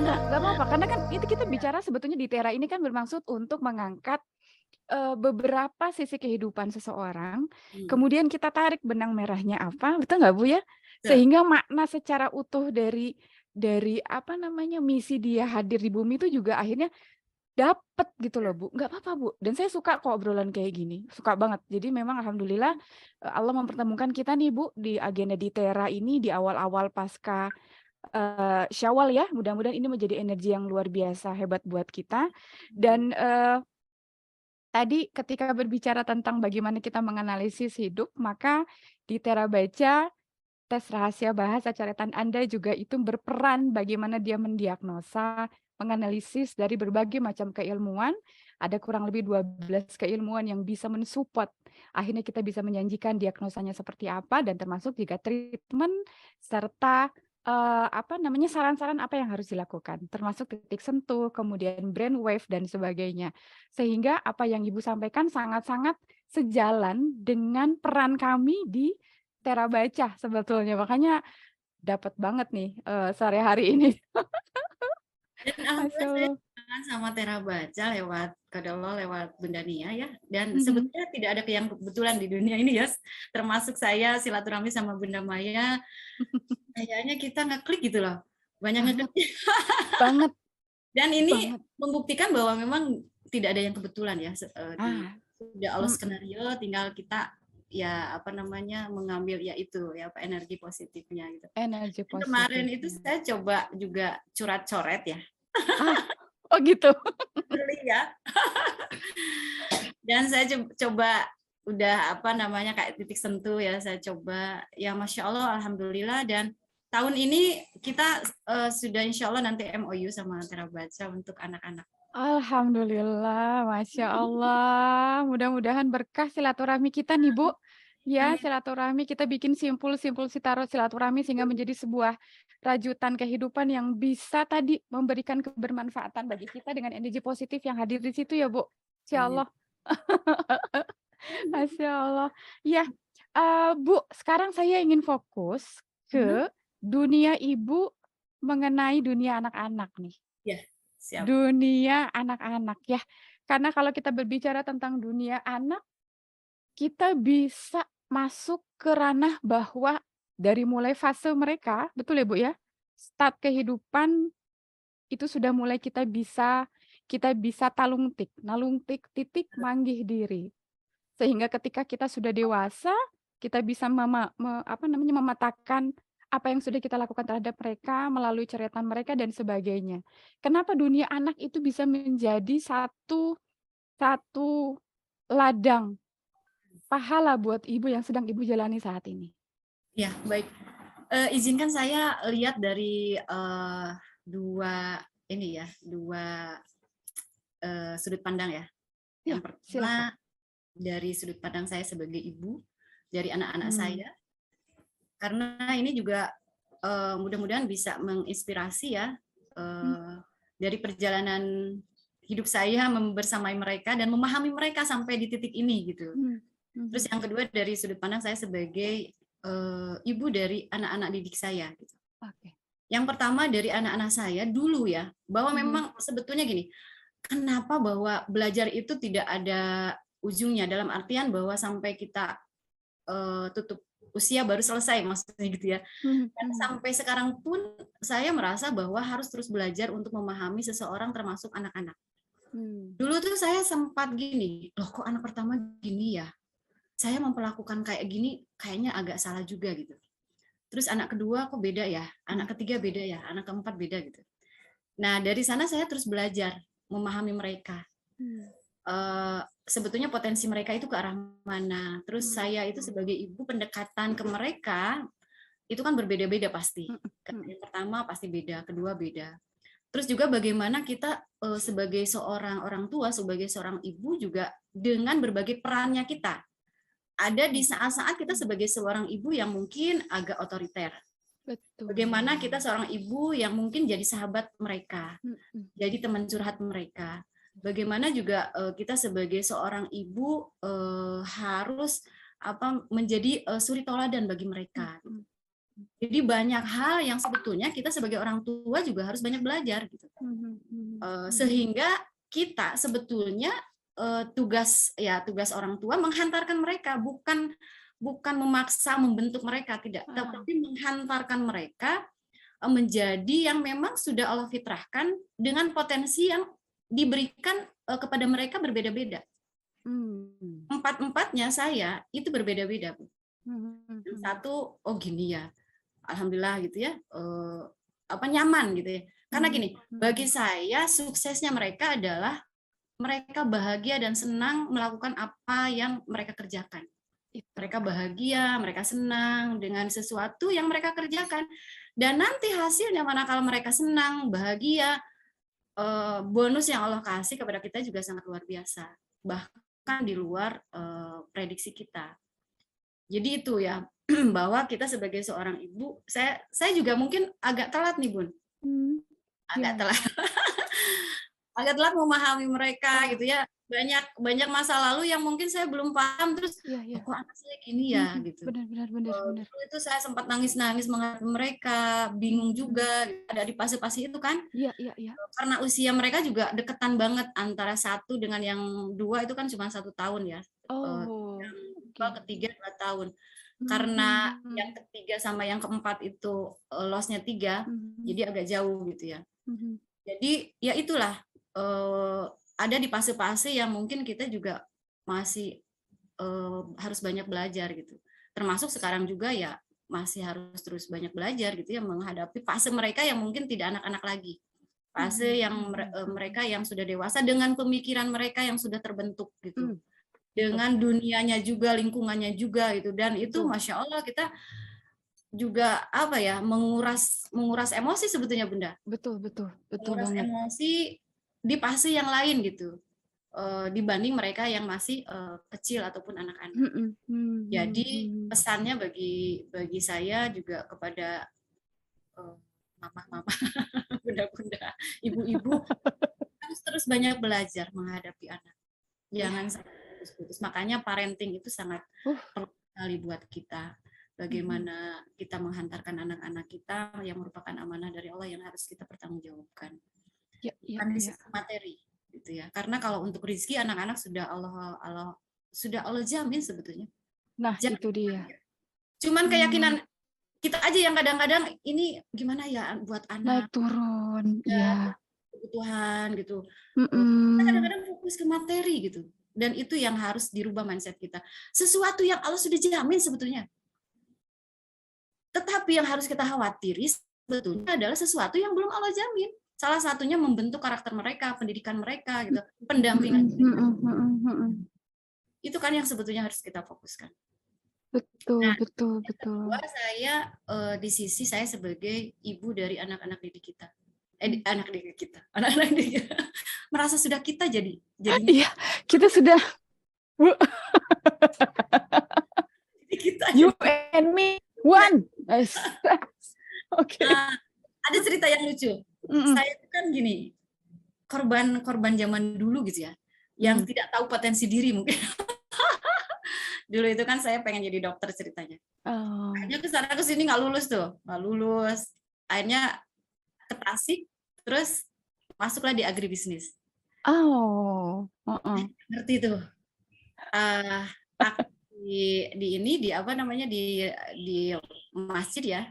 nggak apa-apa, karena kan itu kita bicara sebetulnya di Tera ini kan bermaksud untuk mengangkat, beberapa sisi kehidupan seseorang, Hmm, kemudian kita tarik benang merahnya apa, betul nggak, Bu, ya? betul. Sehingga makna secara utuh dari apa namanya, misi dia hadir di bumi itu juga akhirnya dapet gitu loh, Bu. Nggak apa-apa, Bu, dan saya suka kok obrolan kayak gini, suka banget. Jadi memang alhamdulillah, Allah mempertemukan kita nih, Bu, di agenda di Tera ini di awal-awal pasca Syawal ya, mudah-mudahan ini menjadi energi yang luar biasa hebat buat kita dan, tadi ketika berbicara tentang bagaimana kita menganalisis hidup, maka di Tera Baca, tes rahasia bahasa coretan Anda juga itu berperan bagaimana dia mendiagnosa, menganalisis dari berbagai macam keilmuan, ada kurang lebih 12 keilmuan yang bisa mensupport, akhirnya kita bisa menjanjikan diagnosanya seperti apa dan termasuk juga treatment serta, apa namanya, saran-saran apa yang harus dilakukan, termasuk titik sentuh, kemudian brainwave dan sebagainya. Sehingga apa yang Ibu sampaikan sangat-sangat sejalan dengan peran kami di Tera Baca sebetulnya, makanya dapat banget nih, sore hari ini. Dan Masya alhamdulillah saya Allah. kenal sama Tera Baca lewat Qadarullah, lewat Bunda Nia ya. Dan Mhm. sebetulnya tidak ada yang kebetulan di dunia ini ya, termasuk saya silaturahmi sama Bunda Maya, kayaknya kita ngeklik gitu loh. Banyak Banget ngeklik. banget Dan ini banget. membuktikan bahwa memang tidak ada yang kebetulan ya, Ah, sudah Allah mhm, skenario, tinggal kita ya apa namanya mengambil ya itu ya apa energi positifnya gitu. energi Dan kemarin positif, itu ya. saya coba juga curat-coret ya, Ah, oh gitu? beli ya. Dan saya coba udah apa namanya kayak titik sentuh ya, saya coba ya masya Allah alhamdulillah. Dan tahun ini kita sudah insya Allah nanti MOU sama Tera Baca untuk anak-anak. Alhamdulillah, Masya Allah, mudah-mudahan berkah silaturahmi kita nih, Bu. Ya, Amin. silaturahmi kita bikin simpul-simpul sitaro silaturahmi sehingga menjadi sebuah rajutan kehidupan yang bisa tadi memberikan kebermanfaatan bagi kita dengan energi positif yang hadir di situ ya, Bu. Insya Amin. Allah. Masya Allah. Iya, Bu, sekarang saya ingin fokus Mhm. ke dunia Ibu mengenai dunia anak-anak nih. Ya, siap. Dunia anak-anak ya. Karena kalau kita berbicara tentang dunia anak, kita bisa masuk ke ranah bahwa dari mulai fase mereka, betul ya, Bu, ya? Start kehidupan itu sudah mulai kita bisa nalungtik titik manggih diri. Sehingga ketika kita sudah dewasa, kita bisa apa namanya, memetakan apa yang sudah kita lakukan terhadap mereka melalui coretan mereka dan sebagainya. Kenapa dunia anak itu bisa menjadi satu satu ladang pahala buat Ibu yang sedang Ibu jalani saat ini? Ya, baik. Izinkan saya lihat dari dua ini ya, dua sudut pandang ya. Ya, Yang silakan. pertama dari sudut pandang saya sebagai ibu dari anak-anak Mmm, saya, karena ini juga mudah-mudahan bisa menginspirasi ya mhm dari perjalanan hidup saya membersamai mereka dan memahami mereka sampai di titik ini gitu. mhm Terus mhm. yang kedua dari sudut pandang saya sebagai ibu dari anak-anak didik saya. Gitu. Oke. Yang pertama dari anak-anak saya dulu ya, bahwa Mhm memang sebetulnya gini, kenapa bahwa belajar itu tidak ada ujungnya dalam artian bahwa sampai kita tutup usia baru selesai maksudnya gitu ya. mhm Dan mhm. sampai sekarang pun saya merasa bahwa harus terus belajar untuk memahami seseorang termasuk anak-anak. Mmm, Dulu tuh saya sempat gini, loh kok anak pertama gini ya? Saya memperlakukan kayak gini kayaknya agak salah juga gitu. Terus anak kedua kok beda ya? mhm Anak ketiga beda ya? Anak keempat beda gitu. Nah, dari sana saya terus belajar memahami mereka. mhm Sebetulnya potensi mereka itu ke arah mana. Terus mhm saya itu sebagai ibu pendekatan ke mereka itu kan berbeda-beda pasti. mhm mhm Yang pertama pasti beda, kedua beda. Terus juga bagaimana kita sebagai seorang orang tua, sebagai seorang ibu juga dengan berbagai perannya kita. Ada di mhm. saat-saat kita sebagai seorang ibu yang mungkin agak otoriter. Bagaimana kita Betul. seorang ibu yang mungkin jadi sahabat mereka, Mhm jadi teman curhat mereka. Bagaimana juga kita sebagai seorang ibu harus apa menjadi suri toladan bagi mereka. mhm. Jadi banyak hal yang sebetulnya kita sebagai orang tua juga harus banyak belajar gitu. Sehingga kita sebetulnya tugas orang tua menghantarkan mereka, bukan memaksa membentuk mereka, tidak, tapi menghantarkan mereka menjadi yang memang sudah Allah fitrahkan dengan potensi yang diberikan kepada mereka berbeda-beda. Empat-empatnya saya itu berbeda-beda, Bu. Satu, oh gini ya, alhamdulillah gitu ya, nyaman gitu ya. Karena gini, bagi saya suksesnya mereka adalah mereka bahagia dan senang melakukan apa yang mereka kerjakan. Mereka bahagia, mereka senang dengan sesuatu yang mereka kerjakan. Dan nanti hasilnya manakala mereka senang, bahagia, bonus yang Allah kasih kepada kita juga sangat luar biasa. Bahkan di luar prediksi kita. Jadi itu ya, bahwa kita sebagai seorang ibu, saya juga mungkin agak telat nih, Bun. Agak telat. Agak telat memahami mereka gitu ya. Banyak masa lalu yang mungkin saya belum paham, terus kok anak saya gini ya gitu. Benar. Itu saya sempat nangis menghadapi mereka, bingung juga ada di fase-fase itu kan. Iya. Karena usia mereka juga deketan banget, antara satu dengan yang dua itu kan cuma 1 tahun ya. Yang ketiga 2 tahun. Karena yang ketiga sama yang keempat itu loss-nya 3, jadi agak jauh gitu ya. Jadi ya itulah, ada di fase-fase yang mungkin kita juga masih harus banyak belajar gitu. Termasuk sekarang juga ya masih harus terus banyak belajar gitu ya, menghadapi fase mereka yang mungkin tidak anak-anak lagi. Fase yang mereka yang sudah dewasa dengan pemikiran mereka yang sudah terbentuk gitu. Dengan dunianya juga, lingkungannya juga gitu. Dan itu Masya Allah kita juga menguras emosi sebetulnya, Bunda. Betul Menguras banget. emosi di fase yang lain gitu, dibanding mereka yang masih kecil ataupun anak-anak. Jadi pesannya bagi saya juga kepada mama-mama, bunda-bunda, ibu-ibu, harus terus banyak belajar menghadapi anak. Jangan sampai putus-putus. Makanya parenting itu sangat perlu sekali buat kita. Bagaimana kita menghantarkan anak-anak kita yang merupakan amanah dari Allah yang harus kita pertanggungjawabkan. Bukan di sisi materi gitu ya. Karena kalau untuk rezeki anak-anak sudah Allah jamin sebetulnya. Nah, itu dia. Cuman keyakinan kita aja yang kadang-kadang ini gimana ya buat anak. Naik turun, ya. Kebutuhan gitu. Kita kadang-kadang fokus ke materi gitu. Dan itu yang harus dirubah mindset kita. Sesuatu yang Allah sudah jamin sebetulnya. Tetapi yang harus kita khawatiri sebetulnya adalah sesuatu yang belum Allah jamin. Salah satunya membentuk karakter mereka, pendidikan mereka, gitu, pendampingan. Itu kan yang sebetulnya harus kita fokuskan. Betul. Kedua, saya di sisi saya sebagai ibu dari anak-anak didik kita. Anak didik kita. Merasa sudah kita jadi. Iya, kita sudah. You and me one. Oke. Ada cerita yang lucu. Saya itu kan gini, korban zaman dulu gitu ya, yang tidak tahu potensi diri mungkin. Dulu itu kan saya pengen jadi dokter ceritanya. Akhirnya kesana kesini nggak lulus. Akhirnya ke Tasik, terus masuklah di agribisnis. Ngerti tuh. Di masjid ya.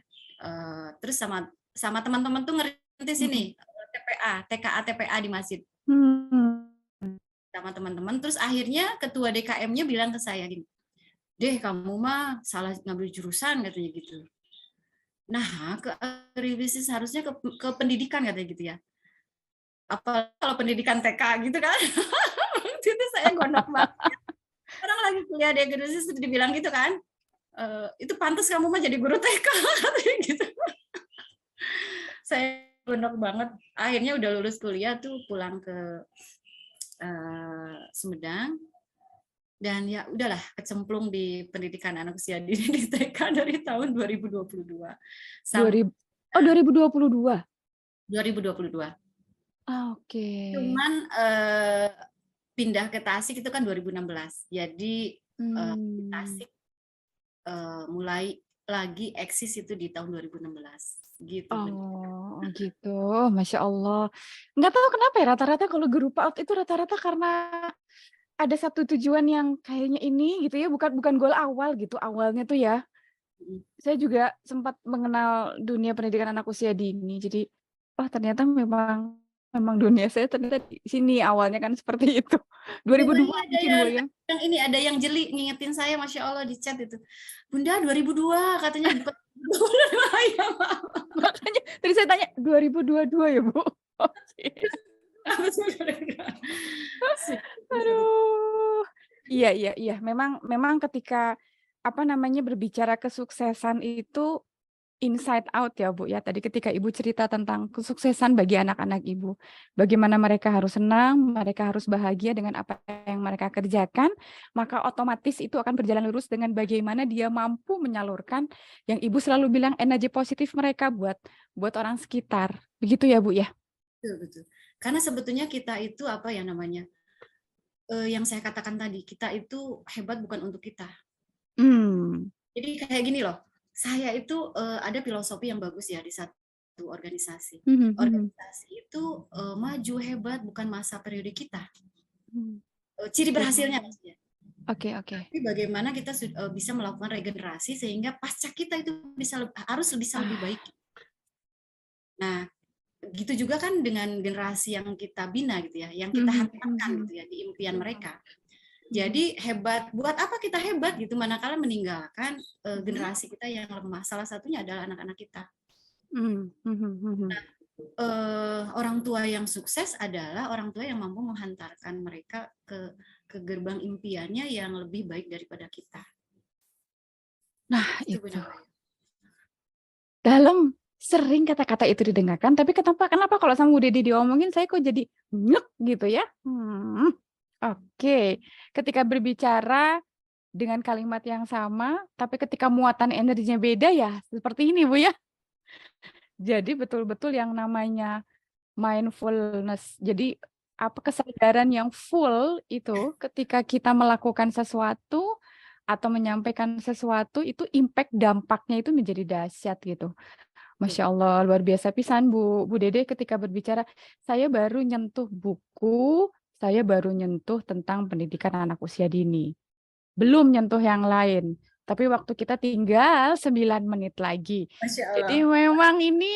Terus sama teman-teman tuh ngerti sini TKA di masjid. Sama teman-teman, terus akhirnya ketua DKM-nya bilang ke saya gini, "Deh, kamu mah salah ngambil jurusan," katanya gitu. Nah, ke agribisnis harusnya ke pendidikan katanya gitu ya. Apa kalau pendidikan TK gitu kan. Itu saya gondok banget. Orang lagi kuliah di agribisnis dibilang gitu kan. Itu pantas kamu mah jadi guru TK katanya gitu. Saya gondok banget. Akhirnya udah lulus kuliah tuh pulang ke Sumedang. Dan ya udahlah kecemplung di pendidikan anak usia dini di TK dari tahun 2022. 2022? 2022. Oke. Cuman pindah ke Tasik itu kan 2016. Jadi di Tasik mulai lagi eksis itu di tahun 2016 gitu. Oh, gitu. Masya Allah. Nggak tahu kenapa ya rata-rata kalau guru PAUD itu rata-rata karena ada satu tujuan yang kayaknya ini gitu ya, bukan goal awal gitu awalnya tuh ya. Saya juga sempat mengenal dunia pendidikan anak usia dini. Jadi, oh ternyata memang dunia saya ternyata di sini awalnya kan seperti itu. 2002 Ada mungkin Bu ya. yang ini ada yang jeli ngingetin saya, Masya Allah di chat itu. Bunda 2002 katanya bukan 2002 ya maaf. Makanya tadi saya tanya 2022 ya Bu. Oke. Aduh. Iya. Memang ketika apa namanya berbicara kesuksesan itu inside out ya Bu ya. Tadi ketika Ibu cerita tentang kesuksesan bagi anak-anak Ibu. Bagaimana mereka harus senang, mereka harus bahagia dengan apa yang mereka kerjakan, maka otomatis itu akan berjalan lurus dengan bagaimana dia mampu menyalurkan yang Ibu selalu bilang energi positif mereka buat orang sekitar. Begitu ya Bu ya? Betul. Karena sebetulnya kita itu apa ya namanya? Yang saya katakan tadi, kita itu hebat bukan untuk kita. Jadi kayak gini loh, saya itu ada filosofi yang bagus ya di satu organisasi. Organisasi itu maju hebat bukan masa periode kita. Ciri berhasilnya maksudnya. Oke. Tapi bagaimana kita bisa melakukan regenerasi sehingga pasca kita itu harus bisa lebih baik. Nah, gitu juga kan dengan generasi yang kita bina gitu ya, yang kita harapkan gitu ya di impian mereka. Jadi hebat, buat apa kita hebat gitu manakala meninggalkan generasi kita yang lemah. Salah satunya adalah anak-anak kita. Nah, orang tua yang sukses adalah orang tua yang mampu menghantarkan mereka ke gerbang impiannya yang lebih baik daripada kita. Nah, itu. Dalam sering kata-kata itu didengarkan, tapi kenapa kalau sama Bu Dedi diomongin saya kok jadi nyek gitu ya? Oke. Ketika berbicara dengan kalimat yang sama, tapi ketika muatan energinya beda ya, seperti ini Bu ya. Jadi betul-betul yang namanya mindfulness. Jadi apa kesadaran yang full itu ketika kita melakukan sesuatu atau menyampaikan sesuatu itu impact dampaknya itu menjadi dahsyat gitu. Masya Allah, luar biasa pisan Bu Dede ketika berbicara, saya baru nyentuh buku, saya baru nyentuh tentang pendidikan anak usia dini. Belum nyentuh yang lain. Tapi waktu kita tinggal 9 menit lagi. Jadi memang ini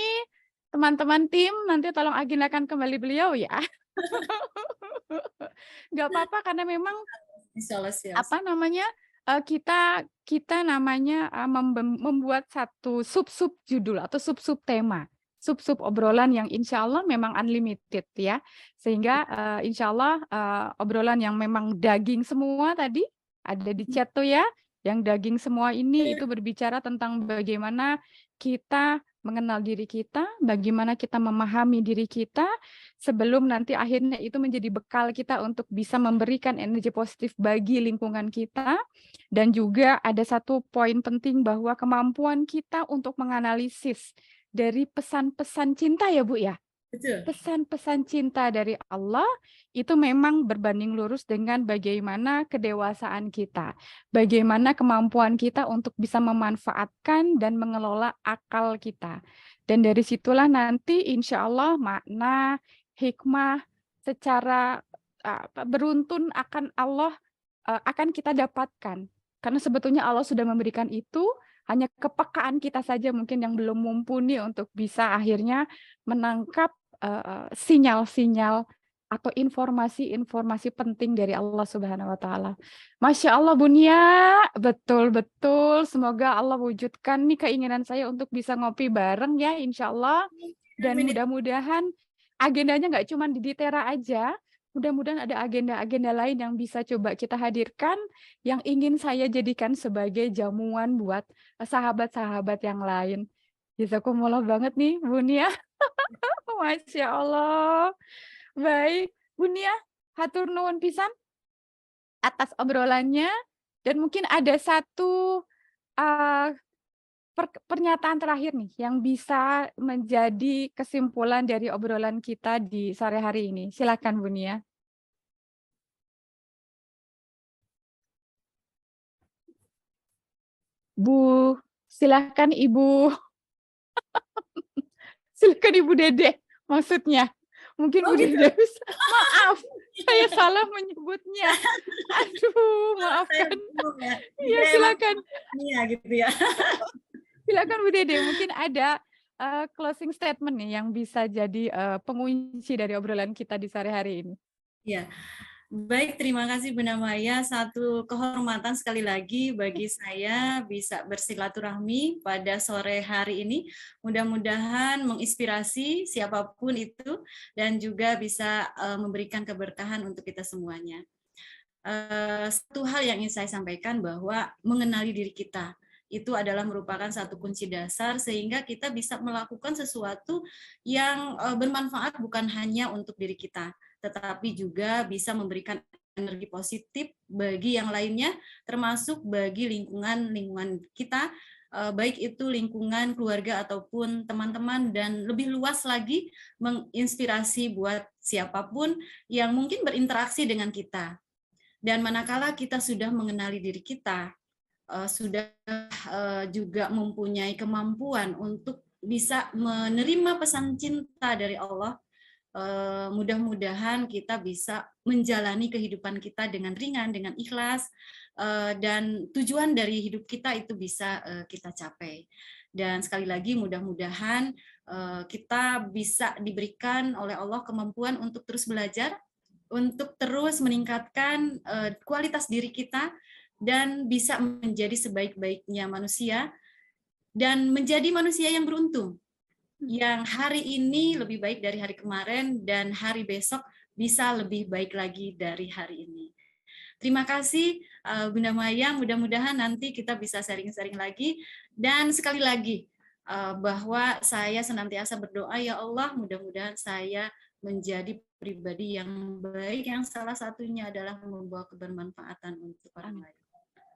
teman-teman tim, nanti tolong agendakan kembali beliau ya. Nggak apa-apa karena memang apa namanya kita namanya membuat satu sub-sub judul atau sub-sub tema, sub-sub obrolan yang insya Allah memang unlimited ya, sehingga insya Allah obrolan yang memang daging semua tadi ada di chat tuh ya, yang daging semua ini itu berbicara tentang bagaimana kita mengenal diri kita, bagaimana kita memahami diri kita, sebelum nanti akhirnya itu menjadi bekal kita untuk bisa memberikan energi positif bagi lingkungan kita. Dan juga ada satu poin penting bahwa kemampuan kita untuk menganalisis dari pesan-pesan cinta ya Bu ya. Pesan-pesan cinta dari Allah itu memang berbanding lurus dengan bagaimana kedewasaan kita, bagaimana kemampuan kita untuk bisa memanfaatkan dan mengelola akal kita. Dan dari situlah nanti insya Allah makna, hikmah secara beruntun akan Allah akan kita dapatkan. Karena sebetulnya Allah sudah memberikan itu, hanya kepekaan kita saja mungkin yang belum mumpuni untuk bisa akhirnya menangkap sinyal-sinyal atau informasi-informasi penting dari Allah Subhanahu wa taala. Masya Allah Bunia, betul-betul semoga Allah wujudkan nih keinginan saya untuk bisa ngopi bareng ya insya Allah. Dan mudah-mudahan agendanya nggak cuma di Ditera aja, mudah-mudahan ada agenda-agenda lain yang bisa coba kita hadirkan yang ingin saya jadikan sebagai jamuan buat sahabat-sahabat yang lain. Jazakumullah banget nih Bunia. Masya Allah. Baik, Bunia, hatur nuwun pisan atas obrolannya. Dan mungkin ada satu pernyataan terakhir nih yang bisa menjadi kesimpulan dari obrolan kita di sore hari ini. Silakan Bunia. Bu Silakan Ibu, silakan Ibu Dede maksudnya. Mungkin Oh Bu gitu. Dede bisa. Maaf, saya salah menyebutnya. Aduh, Saya maafkan. bingung ya. Iya, Dikira emang silakan. Nia gitu ya. Silakan Bu Dede, mungkin ada closing statement nih yang bisa jadi pengunci dari obrolan kita di sore hari ini. Ya, baik, terima kasih Bunda Maya. Satu kehormatan sekali lagi bagi saya bisa bersilaturahmi pada sore hari ini. Mudah-mudahan menginspirasi siapapun itu dan juga bisa memberikan keberkahan untuk kita semuanya. Satu hal yang ingin saya sampaikan bahwa mengenali diri kita itu adalah merupakan satu kunci dasar sehingga kita bisa melakukan sesuatu yang bermanfaat bukan hanya untuk diri kita, tetapi juga bisa memberikan energi positif bagi yang lainnya, termasuk bagi lingkungan kita, baik itu lingkungan keluarga ataupun teman-teman, dan lebih luas lagi menginspirasi buat siapapun yang mungkin berinteraksi dengan kita. Dan manakala kita sudah mengenali diri kita, sudah juga mempunyai kemampuan untuk bisa menerima pesan cinta dari Allah, mudah-mudahan kita bisa menjalani kehidupan kita dengan ringan, dengan ikhlas, dan tujuan dari hidup kita itu bisa kita capai. Dan sekali lagi mudah-mudahan kita bisa diberikan oleh Allah kemampuan untuk terus belajar, untuk terus meningkatkan kualitas diri kita, dan bisa menjadi sebaik-baiknya manusia, dan menjadi manusia yang beruntung, yang hari ini lebih baik dari hari kemarin, dan hari besok bisa lebih baik lagi dari hari ini. Terima kasih Bunda Maya, mudah-mudahan nanti kita bisa sharing-sharing lagi, dan sekali lagi bahwa saya senantiasa berdoa, ya Allah, mudah-mudahan saya menjadi pribadi yang baik, yang salah satunya adalah membawa kebermanfaatan untuk orang lain.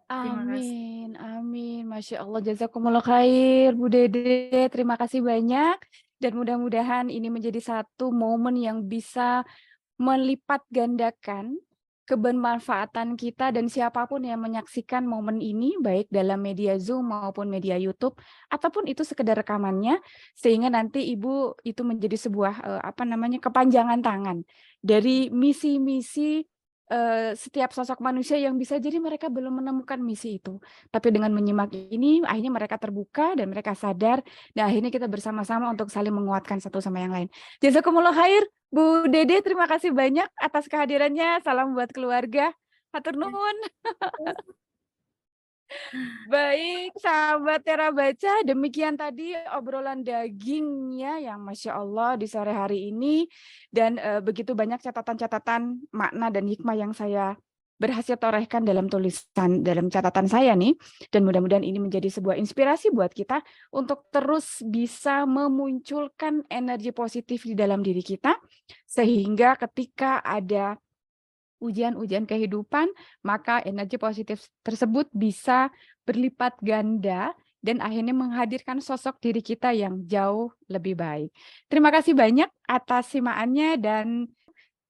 Terima kasih. Amin, amin. Masya Allah, jazakumullah khair, Bu Dede. Terima kasih banyak. Dan mudah-mudahan ini menjadi satu momen yang bisa melipat gandakan kebermanfaatan kita dan siapapun yang menyaksikan momen ini, baik dalam media Zoom maupun media YouTube, ataupun itu sekedar rekamannya, sehingga nanti Ibu itu menjadi sebuah kepanjangan tangan dari misi-misi setiap sosok manusia yang bisa jadi mereka belum menemukan misi itu. Tapi dengan menyimak ini, akhirnya mereka terbuka dan mereka sadar, dan akhirnya kita bersama-sama untuk saling menguatkan satu sama yang lain. Jazakumullah khair, Bu Dede, terima kasih banyak atas kehadirannya. Salam buat keluarga. Hatur nuhun. Baik, sahabat Tera Baca, demikian tadi obrolan dagingnya yang Masya Allah di sore hari ini. Dan begitu banyak catatan-catatan makna dan hikmah yang saya berhasil torehkan dalam dalam catatan saya nih. Dan mudah-mudahan ini menjadi sebuah inspirasi buat kita untuk terus bisa memunculkan energi positif di dalam diri kita. Sehingga ketika ada ujian-ujian kehidupan, maka energi positif tersebut bisa berlipat ganda dan akhirnya menghadirkan sosok diri kita yang jauh lebih baik. Terima kasih banyak atas simaannya, dan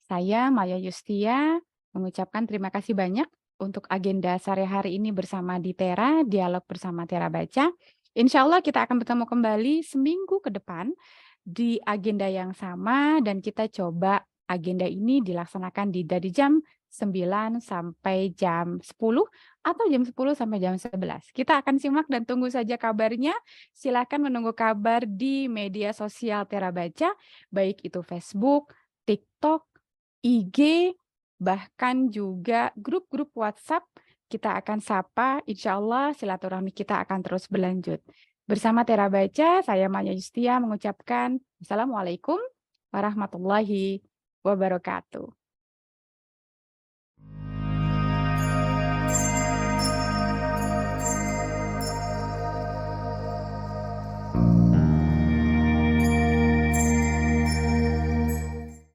saya Maya Yustia mengucapkan terima kasih banyak untuk agenda sore hari ini bersama di Tera, dialog bersama Tera Baca. Insya Allah kita akan bertemu kembali seminggu ke depan di agenda yang sama, dan kita coba agenda ini dilaksanakan dari jam 9 sampai jam 10 atau jam 10 sampai jam 11. Kita akan simak dan tunggu saja kabarnya. Silakan menunggu kabar di media sosial Tera Baca, baik itu Facebook, TikTok, IG, bahkan juga grup-grup WhatsApp. Kita akan sapa, insya Allah silaturahmi kita akan terus berlanjut. Bersama Tera Baca, saya Maya Yustia mengucapkan Assalamualaikum warahmatullahi wabarakatuh.